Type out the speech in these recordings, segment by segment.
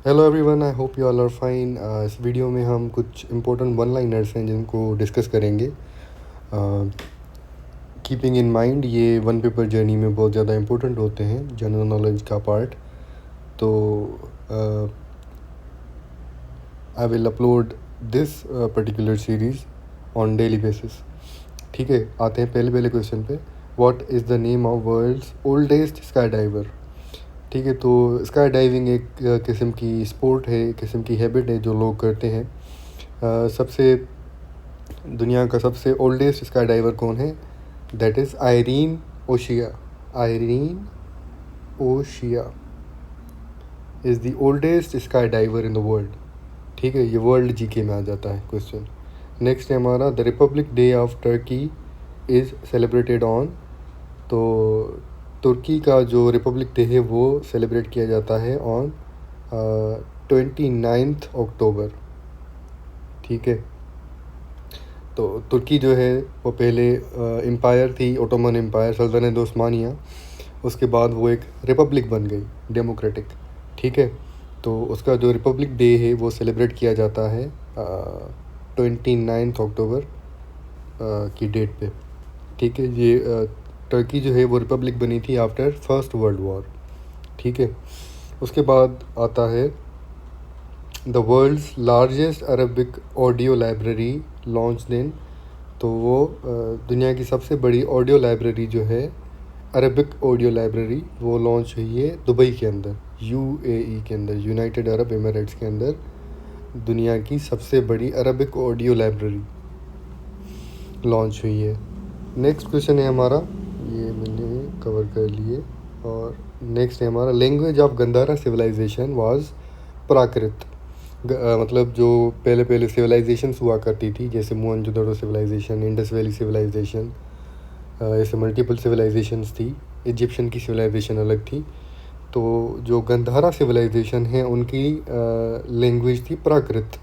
Hello everyone, I hope you all are fine. इस video में हम कुछ इम्पोर्टेंट वन लाइनर्स हैं जिनको डिस्कस करेंगे। कीपिंग इन माइंड ये वन पेपर जर्नी में बहुत ज़्यादा इम्पोर्टेंट होते हैं, जनरल नॉलेज का पार्ट। तो I will upload this particular series on daily basis. ठीक है, आते हैं पहले पहले क्वेश्चन पे। What is the name of world's oldest sky diver? ठीक है, तो स्काई डाइविंग एक किस्म की स्पोर्ट है, किस्म की हैबिट है जो लोग करते हैं। सबसे दुनिया का सबसे ओल्डेस्ट स्काई डाइवर कौन है? That is Irene O'Shea. Irene O'Shea is the oldest sky diver in the world. ठीक है, ये वर्ल्ड जीके में आ जाता है क्वेश्चन। नेक्स्ट है हमारा, the Republic day of Turkey is celebrated on. तो तुर्की का जो रिपब्लिक डे है वो सेलिब्रेट किया जाता है ऑन 29 अक्टूबर। ठीक है, तो तुर्की जो है वो पहले एम्पायर थी, ओटोमन एम्पायर, सल्तनत ओस्मानिया। उसके बाद वो एक रिपब्लिक बन गई, डेमोक्रेटिक। ठीक है, तो उसका जो रिपब्लिक डे है वो सेलिब्रेट किया जाता है 29 अक्टूबर की डेट पे। ठीक है, ये टर्की जो है वो रिपब्लिक बनी थी आफ्टर फर्स्ट वर्ल्ड वॉर। ठीक है, उसके बाद आता है the world's largest Arabic audio library launch दिन। तो वो दुनिया की सबसे बड़ी ऑडियो लाइब्रेरी जो है, अरबिक ऑडियो लाइब्रेरी, वो लॉन्च हुई है दुबई के अंदर, यूएई के अंदर, यूनाइटेड अरब एमिरेट्स के अंदर। दुनिया की सबसे बड़ी अरबिक ऑडियो लाइब्रेरी लॉन्च हुई है। नेक्स्ट क्वेश्चन है हमारा, ये मैंने कवर कर लिए। और नेक्स्ट है हमारा, language of Gandhara civilization was Prakrit. मतलब जो पहले पहले सिविलाइजेशंस हुआ करती थी, जैसे Mohenjodaro civilization, Indus valley civilization, ऐसे मल्टीपल सिविलाइजेशंस थी। इजिप्शियन की सिविलाइजेशन अलग थी। तो जो गंधारा सिविलाइजेशन है उनकी लैंग्वेज थी प्राकृत।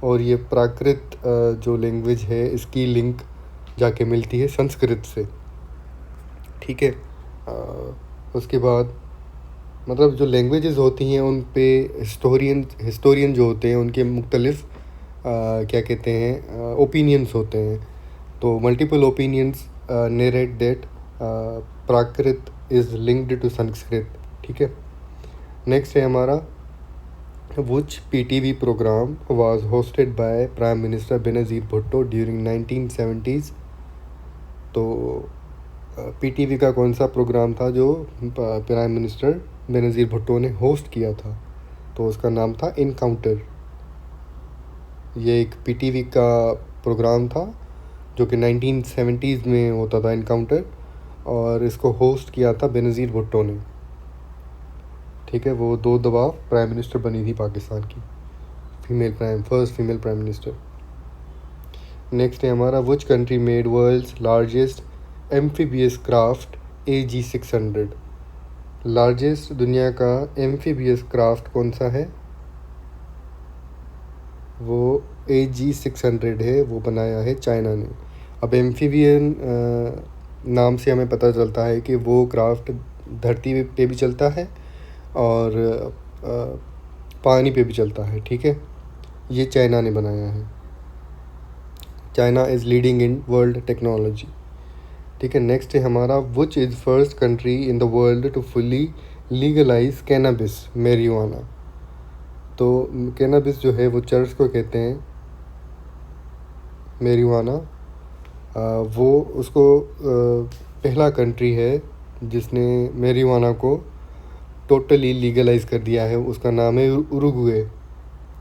और ये प्राकृत जो लैंग्वेज है इसकी लिंक जाके मिलती है संस्कृत से। ठीक है, उसके बाद मतलब जो लैंग्वेजेस होती हैं उन पे हिस्टोरियन जो होते हैं उनके मुख्तलिफ क्या कहते हैं ओपिनियंस होते हैं। तो multiple opinions narrate that Prakrit is linked to Sanskrit. ठीक है, नेक्स्ट है हमारा, which PTV program was hosted by Prime Minister Benazir Bhutto during 1970s? तो पीटीवी का कौन सा प्रोग्राम था जो प्राइम मिनिस्टर बेनज़ीर भुट्टो ने होस्ट किया था? तो उसका नाम था इनकाउंटर। ये एक पीटीवी का प्रोग्राम था जो कि 1970s में होता था, इनकाउंटर। और इसको होस्ट किया था बेनज़ीर भुट्टो ने। ठीक है, वो 2 दफ़ा प्राइम मिनिस्टर बनी थी पाकिस्तान की, first female prime minister. Next है हमारा, which country made world's largest amphibious craft AG600? Largest दुनिया का एम्फीबियस क्राफ्ट कौन सा है? वो AG600 है, वो बनाया है चाइना ने। अब एम्फीबियन नाम से हमें पता चलता है कि वो क्राफ्ट धरती पे भी चलता है और पानी पे भी चलता है। ठीक है, ये चाइना ने बनाया है। China is leading in world technology. ठीक है, नेक्स्ट है हमारा, which is first country in the world to fully legalise cannabis marijuana? तो कैनाबिस जो है वो चर्च को कहते हैं, मैरिजुआना वो उसको पहला कंट्री है जिसने मैरिजुआना को टोटली लीगलाइज कर दिया है। उसका नाम है उरुग्वे।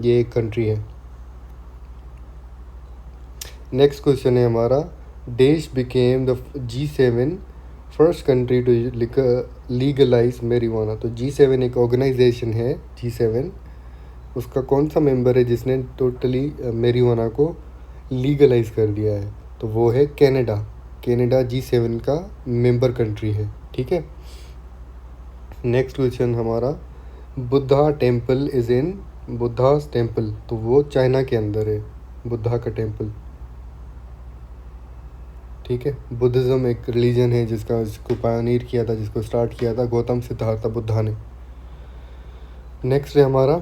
ये एक कंट्री है। नेक्स्ट क्वेश्चन है हमारा, देश became the G7 first country to legalise marijuana. तो G7 एक ऑर्गेनाइजेशन है, G7, उसका कौन सा मेंबर है जिसने टोटली मैरिजुआना को लीगलाइज कर दिया है? तो वो है कनाडा। कनाडा G7 का मेंबर कंट्री है। ठीक है, नेक्स्ट क्वेश्चन हमारा, Buddha temple is in, Buddhas temple, तो वो चाइना के अंदर है, बुद्धा का टेम्पल। ठीक है, बुद्धिज़्म एक रिलीजन है जिसको पायनियर किया था, जिसको स्टार्ट किया था गौतम सिद्धार्थ बुद्धा ने। नेक्स्ट है हमारा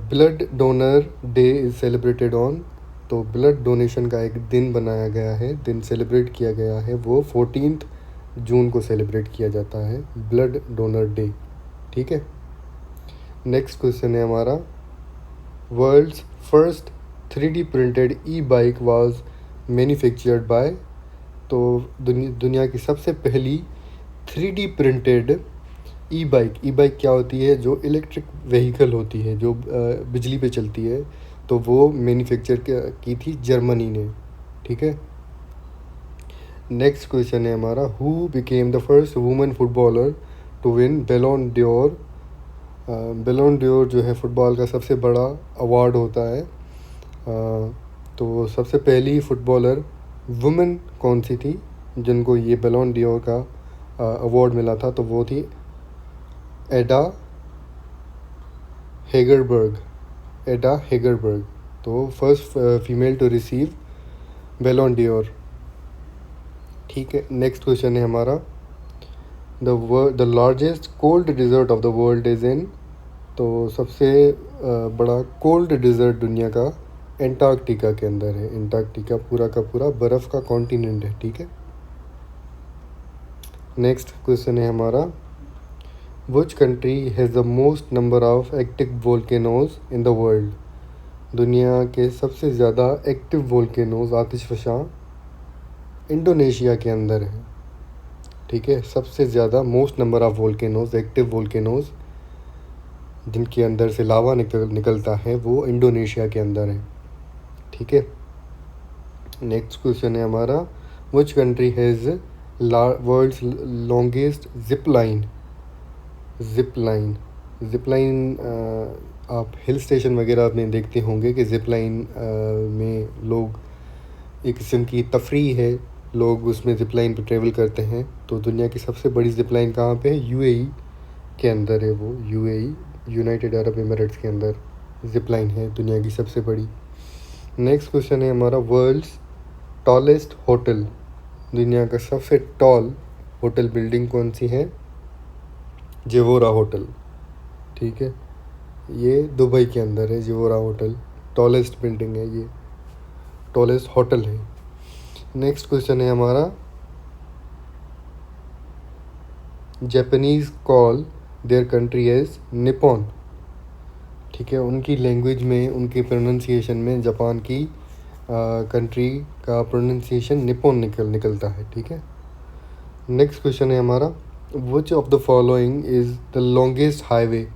blood donor day is celebrated on. तो ब्लड डोनेशन का एक दिन बनाया गया है, दिन सेलिब्रेट किया गया है, वो 14 जून को सेलिब्रेट किया जाता है, ब्लड डोनर डे। ठीक है। नेक्स्ट क्वेश्चन है हमारा world's first 3D printed e bike was manufactured by. तो दुनिया की सबसे पहली 3D प्रिंटेड ई बाइक क्या होती है? जो इलेक्ट्रिक व्हीकल होती है, जो बिजली पे चलती है, तो वो मैन्युफैक्चर की थी जर्मनी ने। ठीक है। नेक्स्ट क्वेश्चन है हमारा who became the first women footballer to win Ballon d'Or. Ballon d'Or जो है फुटबॉल का सबसे बड़ा अवार्ड होता है। तो सबसे पहली फुटबॉलर वुमेन कौन सी थी जिनको ये बैलोन डोर का अवार्ड मिला था? तो वो थी एडा हेगरबर्ग। तो first female to receive Ballon d'Or. ठीक है। नेक्स्ट क्वेश्चन है हमारा the largest cold desert of the world is in. तो सबसे बड़ा कोल्ड डिज़र्ट दुनिया का एंटार्क्टिका के अंदर है। एंटार्क्टिका पूरा का पूरा बर्फ़ का कॉन्टिनेंट है। ठीक है। नेक्स्ट क्वेश्चन है हमारा which country has the most number of active volcanoes in the world. दुनिया के सबसे ज़्यादा एक्टिव वोल्केनोज आतिशफ़शां इंडोनेशिया के अंदर है। ठीक है। सबसे ज़्यादा most number of volcanoes, active volcanoes जिनके अंदर से लावा निकलता है, वो इंडोनेशिया के अंदर है। ठीक है। नेक्स्ट क्वेश्चन है हमारा which country has world's longest zip line. आप हिल स्टेशन वगैरह में देखते होंगे कि जिप लाइन में लोग एक किस्म की तफरीह है, लोग उसमें जिप लाइन पर ट्रेवल करते हैं। तो दुनिया की सबसे बड़ी जिप लाइन कहाँ पे है? यूएई के अंदर है वो। यूएई, यूनाइटेड अरब एमिरेट्स के अंदर जिप लाइन है दुनिया की सबसे बड़ी। नेक्स्ट क्वेश्चन है हमारा वर्ल्ड्स टॉलेस्ट होटल। दुनिया का सबसे टॉल होटल बिल्डिंग कौन सी है? जेवोरा होटल। ठीक है। ये दुबई के अंदर है जेवोरा होटल। टॉलेस्ट बिल्डिंग है ये, टॉलेस्ट होटल है। नेक्स्ट क्वेश्चन है हमारा Japanese call their country as Nippon. ठीक है। उनकी लैंग्वेज में, उनके प्रोनाउंसिएशन में जापान की कंट्री का प्रोनाउंसिएशन निपॉन निकलता है। ठीक है। नेक्स्ट क्वेश्चन है हमारा which of the following is the longest highway.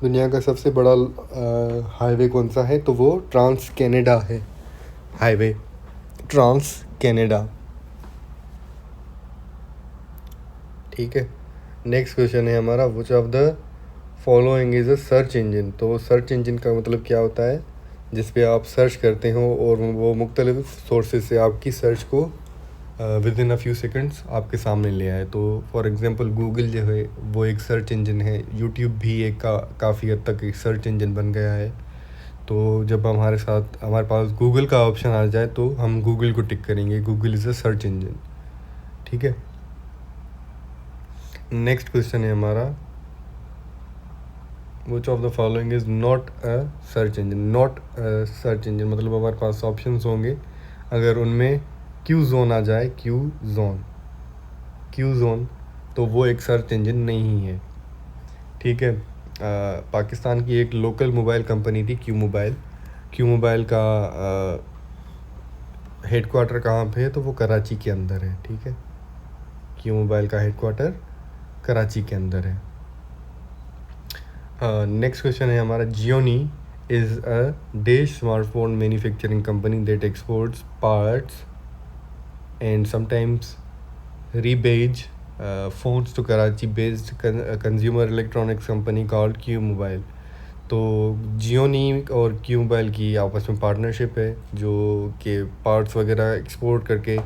दुनिया का सबसे बड़ा हाईवे कौन सा है? तो वो ट्रांस कैनेडा है हाईवे, ट्रांस कैनेडा। ठीक है। नेक्स्ट क्वेश्चन है हमारा which of the following is a search engine. तो सर्च इंजन का मतलब क्या होता है? जिस पे आप सर्च करते हो और वो मुख्तलिफ सोर्सेज से आपकी सर्च को with in a few seconds आपके सामने ले आए। तो फॉर एग्जांपल गूगल जो है वो एक सर्च इंजन है, यूट्यूब भी एक काफ़ी हद तक एक सर्च इंजन बन गया है। तो जब हमारे पास गूगल का ऑप्शन आ जाए तो हम गूगल को टिक करेंगे, Google is a search engine. ठीक है। नेक्स्ट क्वेश्चन है हमारा which of the following is not a search engine. Not a search engine मतलब हमारे पास ऑप्शंस होंगे, अगर उनमें क्यू जोन आ जाए, क्यू जोन, तो वो एक सर्च इंजन नहीं है। ठीक है। पाकिस्तान की एक लोकल मोबाइल कंपनी थी क्यू मोबाइल का हेडक्वार्टर कहाँ पे है? तो वो कराची के अंदर है। ठीक है। क्यू मोबाइल का हेडक्वार्टर कराची के अंदर है। नेक्स्ट क्वेश्चन है हमारा Gionee is a dish smartphone manufacturing company that exports parts and sometimes rebadge phones to Karachi based consumer electronics company called Q Mobile। तो जियोनी और क्यू मोबाइल की आपस में पार्टनरशिप है जो कि पार्ट्स वगैरह एक्सपोर्ट करके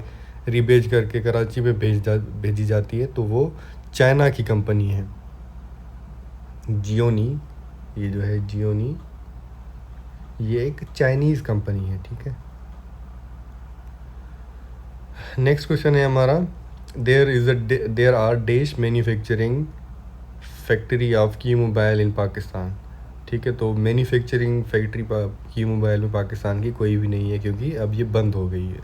रीबेज करके कराची में भेजी जाती है। तो वो चाइना की कंपनी है जियोनी। ये जो है जियोनी, ये एक चाइनीज़ कंपनी है। ठीक है। नेक्स्ट क्वेश्चन है हमारा there are dish manufacturing factory of की मोबाइल इन पाकिस्तान। ठीक है, तो मैन्युफैक्चरिंग फैक्ट्री की मोबाइल में पाकिस्तान की कोई भी नहीं है, क्योंकि अब ये बंद हो गई है।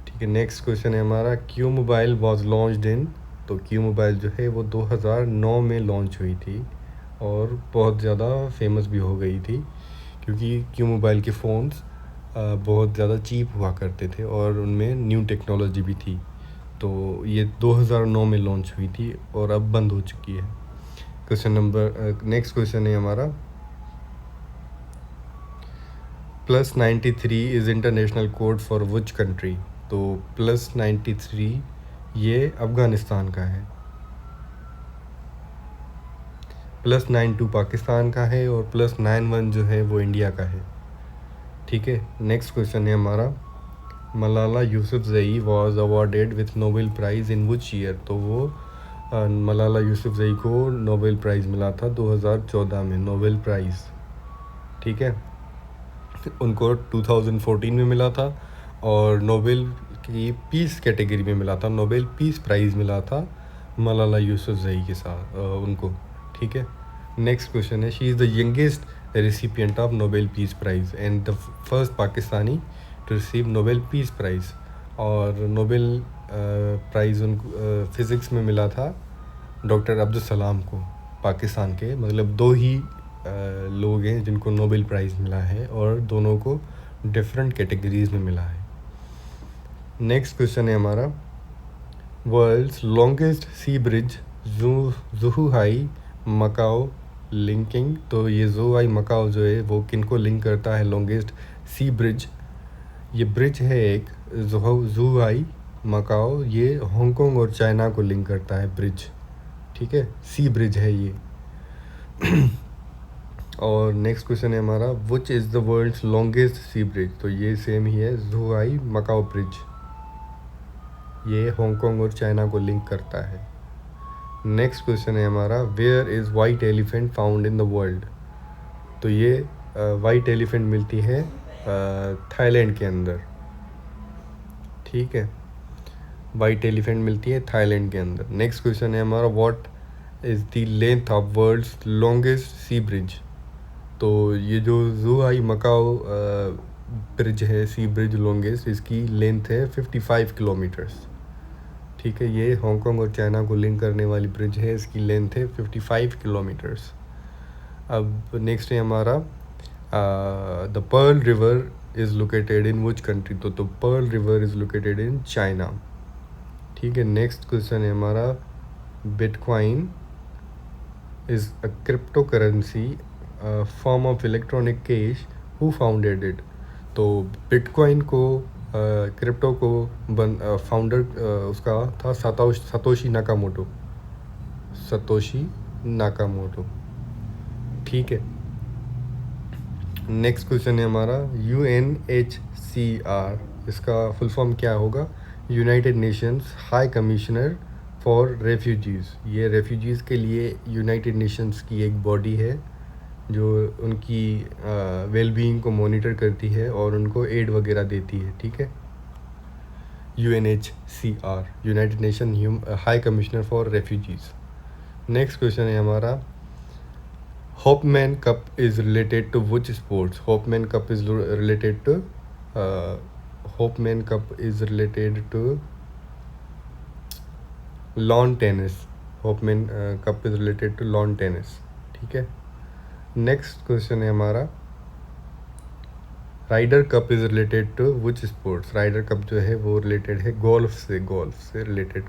ठीक है, नेक्स्ट क्वेश्चन है हमारा, Q mobile was launched in. तो क्यू मोबाइल जो है वो 2009 में लॉन्च हुई थी और बहुत ज़्यादा फेमस भी हो गई थी, क्योंकि क्यू मोबाइल के फ़ोन्स बहुत ज़्यादा चीप हुआ करते थे और उनमें न्यू टेक्नोलॉजी भी थी। तो ये 2009 में लॉन्च हुई थी और अब बंद हो चुकी है। नेक्स्ट क्वेश्चन है हमारा, +93 is international code for which country. तो +93 ये अफ़गानिस्तान का है, +92 पाकिस्तान का है और +91 जो है वो इंडिया का है। ठीक है, नेक्स्ट क्वेश्चन है हमारा, Malala Yousafzai was awarded with Nobel prize in which year. तो वो मलाला यूसुफ़ज़ई को नोबेल प्राइज़ मिला था 2014 में, नोबेल प्राइज़। ठीक है, उनको 2014 में मिला था और नोबेल की पीस कैटेगरी में मिला था, नोबेल पीस प्राइज़ मिला था मलाला यूसुफ़ज़ई के साथ उनको। ठीक है, नेक्स्ट क्वेश्चन है, she is the youngest recipient of Nobel peace prize and the first Pakistani to receive Nobel peace prize. और नोबेल प्राइज़ उनको फ़िज़िक्स में मिला था डॉक्टर अब्दुल सलाम को, पाकिस्तान के। मतलब दो ही लोग हैं जिनको नोबेल प्राइज़ मिला है और दोनों को डिफरेंट कैटेगरीज़ में मिला है। नेक्स्ट क्वेश्चन है हमारा, world's longest sea bridge ज़ुहुआई Macau linking. तो ये ज़ुहुआई मकाओ जो है वो किन को लिंक करता है, लॉन्गेस्ट सी ब्रिज। ये ब्रिज है एक ज़ुहुआई मकाओ, ये हांगकांग और चाइना को लिंक करता है ब्रिज। ठीक है, सी ब्रिज है ये। और नेक्स्ट क्वेश्चन है हमारा, which is the world's longest sea bridge. तो ये सेम ही है, ज़ुहुआई मकाओ ब्रिज, ये हांगकांग और चाइना को लिंक करता है। नेक्स्ट क्वेश्चन है हमारा, where is white elephant found in the world. तो ये वाइट एलिफेंट मिलती है थाईलैंड के अंदर। ठीक है, वाइट एलिफेंट मिलती है थाईलैंड के अंदर। नेक्स्ट क्वेश्चन है हमारा, what is the length of world's longest sea bridge. तो ये जो ज़ुहुआई मकाओ ब्रिज है, सी ब्रिज लॉन्गेस्ट, इसकी लेंथ है 55 किलोमीटर्स। ठीक है, ये हांगकांग और चाइना को लिंक करने वाली ब्रिज है, इसकी लेंथ है 55 किलोमीटर्स। अब नेक्स्ट है हमारा, the pearl river is located in which country. तो pearl river is located in China. ठीक है, नेक्स्ट क्वेश्चन है हमारा, bitcoin is a crypto currency form of electronic cash, who founded it. तो बिटकॉइन को क्रिप्टो को फाउंडर उसका था सतोशी नाकामोटो। ठीक है, नेक्स्ट क्वेश्चन है हमारा, UNHCR, इसका फुल फॉर्म क्या होगा, United Nations high Commissioner for refugees. ये रेफ्यूजीज़ के लिए यूनाइटेड नेशंस की एक बॉडी है जो उनकी वेलबीइंग को मॉनिटर करती है और उनको एड वगैरह देती है। ठीक है, UNHCR, United Nation High Commissioner for refugees. Next question है हमारा, Hopman cup is related to which sports. Hopman cup is related to lawn tennis. Hopman cup is related to lawn tennis. ठीक है, next question है हमारा, Ryder cup is related to which sports. Ryder cup जो है वो related है golf से related.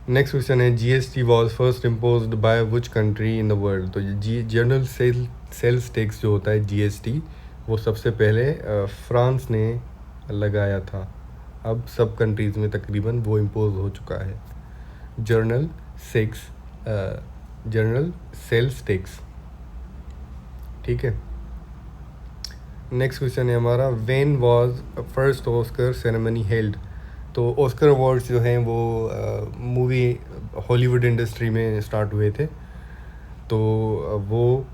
Next question है, GST was first imposed by which country in the world. तो जनरल सेल्स टैक्स जो होता है GST, वो सबसे पहले फ्रांस ने लगाया था। अब सब कंट्रीज़ में तकरीबन वो इम्पोज हो चुका है, जनरल सेल्स टैक्स। ठीक है, नेक्स्ट क्वेश्चन है हमारा, when was first Oscar ceremony held. तो ऑस्कर अवार्ड्स जो हैं वो मूवी हॉलीवुड इंडस्ट्री में स्टार्ट हुए थे। तो वो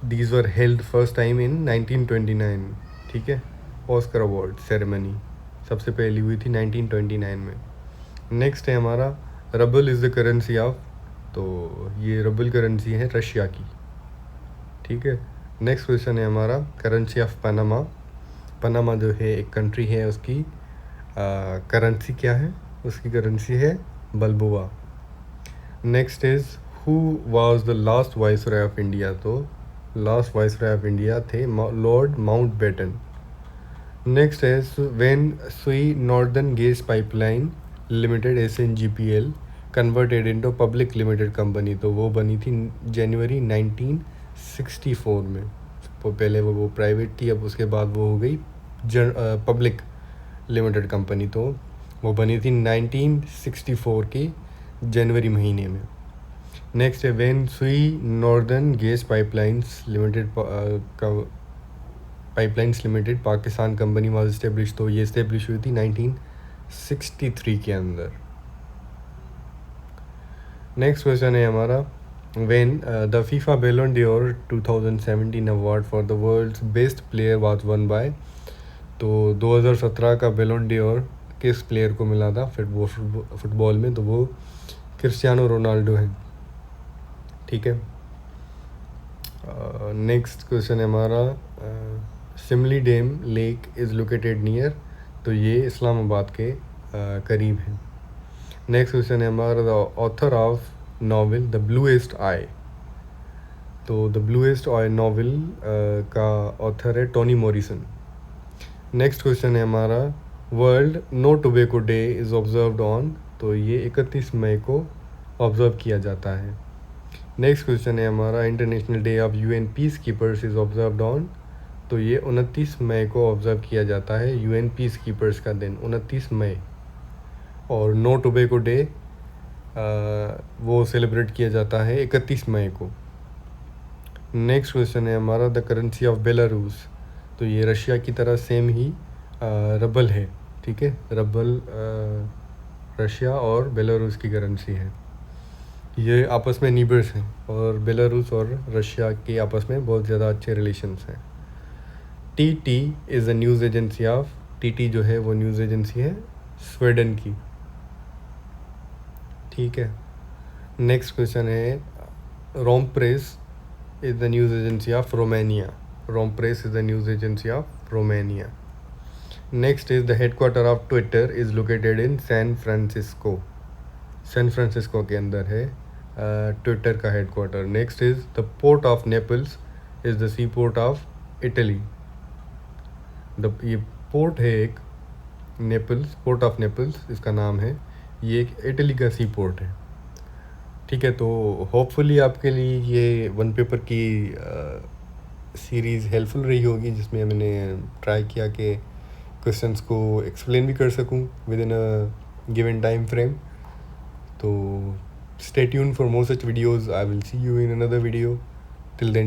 these were held first time in 1929। ठीक है, ऑस्कर अवार्ड सेरेमनी सबसे पहली हुई थी 1929 में। नेक्स्ट है हमारा, rouble is the currency of, तो ये रबल करेंसी है रशिया की, ठीक है। नेक्स्ट क्वेश्चन है हमारा करेंसी ऑफ पनामा। पनामा जो है एक कंट्री है, उसकी करेंसी क्या है? उसकी करेंसी है balboa. Next is who was the last viceroy of India? तो लास्ट वाइसरॉय ऑफ इंडिया थे lord Mountbatten. Next is when Sui northern gas pipeline limited SNGPL converted into public limited company, तो वो बनी थी जनवरी 1964 में। तो पहले वो प्राइवेट थी, अब उसके बाद वो हो गई पब्लिक लिमिटेड कंपनी, तो वो बनी थी 1964 के जनवरी महीने में। नेक्स्ट है when Sui northern gas pipelines limited Pakistan company was establish, तो ये इस्टेब्लिश हुई थी 1963 के अंदर। नेक्स्ट क्वेश्चन है हमारा when the FIFA Ballon d'Or 2017 award for the world's best player was won by, तो 2017 का बैलन ड'ओर किस प्लेयर को मिला था फुटबॉल में? तो वो क्रिस्टियानो रोनाल्डो है, ठीक है। नेक्स्ट क्वेश्चन है हमारा Simly dam lake is located near, तो ये इस्लामाबाद के करीब है। नेक्स्ट क्वेश्चन है हमारा the author of novel the bluest eye, तो द ब्लूएस्ट आई नावल का ऑथर है टोनी मॉरिसन। नेक्स्ट क्वेश्चन है हमारा world no tobacco day is observed on, तो ये 31 मई को ऑब्ज़र्व किया जाता है। नेक्स्ट क्वेश्चन है हमारा international day of UN peace keepers is observed on, तो ये 29 मई को ऑब्ज़र्व किया जाता है UN पीस कीपर्स का दिन 29 मई। और नो टोबैको डे वो सेलिब्रेट किया जाता है 31 मई को। नेक्स्ट क्वेश्चन है हमारा द करेंसी ऑफ बेलारूस, तो ये रशिया की तरह सेम ही रबल है, ठीक है। रबल रशिया और बेलारूस की करेंसी है, ये आपस में नीबर्स हैं और बेलारूस और रशिया के आपस में बहुत ज़्यादा अच्छे रिलेशंस हैं। TT is a news agency of, TT जो है वो न्यूज़ एजेंसी है स्वीडन की, ठीक है। नेक्स्ट क्वेश्चन है Rompres is the news agency of Romania, Rompres is the news agency of Romania. Next is the headquarter of Twitter is located in San Francisco, San Francisco के अंदर है Twitter का headquarter. Next is the port of Naples is the sea port of Italy, ये port है एक Naples, port of Naples इसका नाम है, ये एक इटली का सी पोर्ट है, ठीक है। तो होपफुली आपके लिए ये वन पेपर की सीरीज़ हेल्पफुल रही होगी, जिसमें मैंने ट्राई किया कि क्वेश्चंस को एक्सप्लेन भी कर सकूं with in a given time frame. तो stay tuned for more such videos. I will see you in another video. Till then.